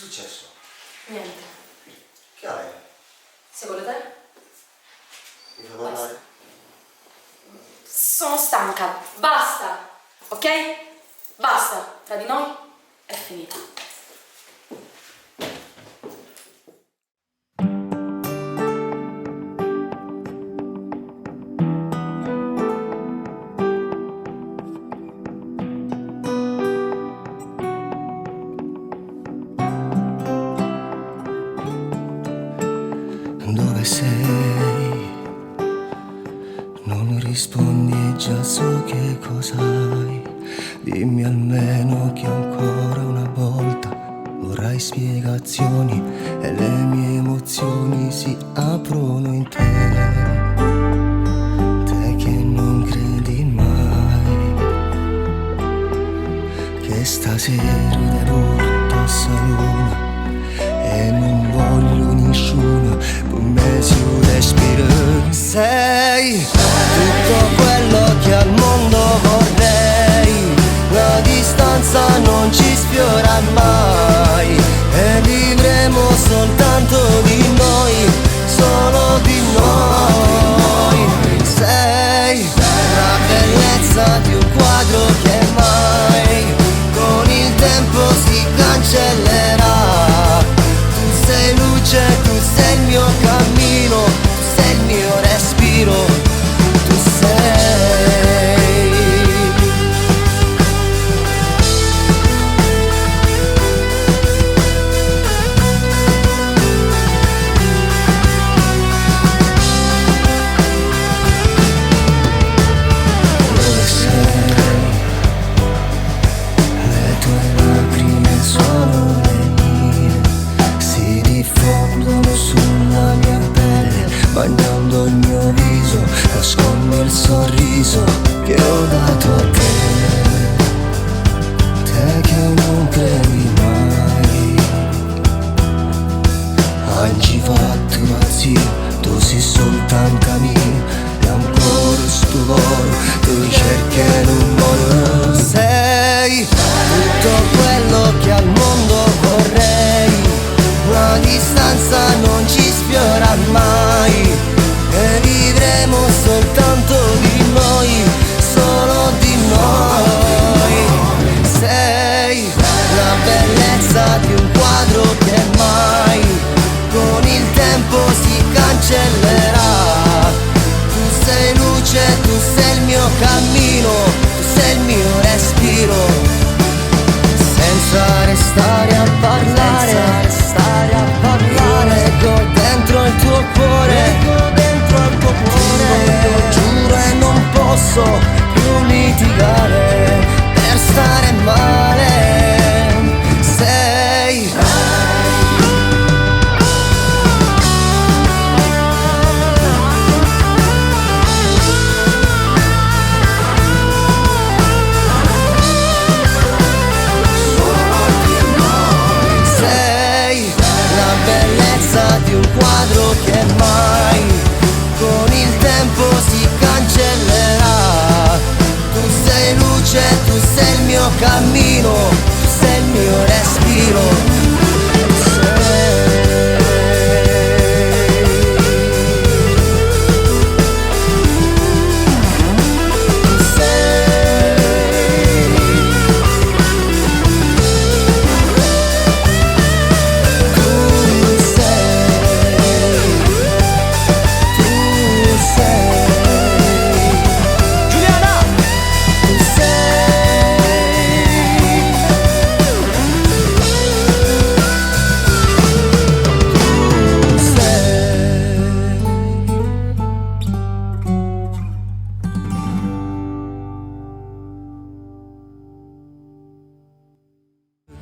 successo? Niente. Che hai? Secondo te? Mi fa parlare? Sono stanca. Basta. Ok? Basta. Tra di noi è finita. Dove sei? Non rispondi e già so che cos'hai. Dimmi almeno che ancora una volta vorrai spiegazioni e le mie emozioni si aprono in te. Te che non credi mai che stasera devo saluna e non voglio nessuno con me si respira. Sei tutto quello che al mondo vorrei, la distanza non ci sfiora mai e vivremo soltanto di noi, solo di noi. Sei la bellezza di un quadro che mai con il tempo si cancellerà. Sei luce, tu sei il mio cammino, tu sei il mio respiro, tu sei. Dove sei? Le tue lacrime sono le mie, si diffondono sulla mia pelle, bagnando il mio viso, nascondo il sorriso che ho dato a te. Te che non credi mai, oggi fatto pazzia, tu sei soltanto mia, e ancora stupore, tu cerchi in un modo. Sei tutto quello che al mondo vorrei, la distanza non ci sfiora mai e vivremo soltanto di noi, solo di noi. Sei la bellezza di un quadro che mai con il tempo si cancellerà. Tu sei luce, tu sei il mio cammino, tu sei il mio respiro. Senza restare a parlare, io leggo dentro il tuo cuore, ti giuro e non posso più litigare per stare male. Sei di un quadro che mai con il tempo si cancellerà. Tu sei luce, tu sei il mio cammino, tu sei il mio respiro.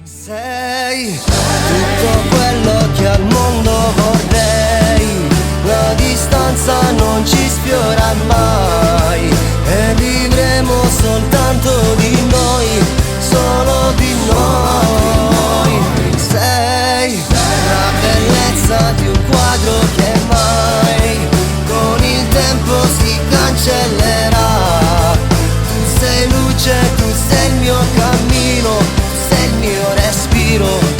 Sei tutto quello che al mondo vorrei, la distanza non ci sfiora mai e vivremo soltanto di noi, solo di noi. Sei la bellezza di un quadro che mai con il tempo si cancellerà. Tu sei luce, tu sei il mio cammino, tu sei il mio respiro.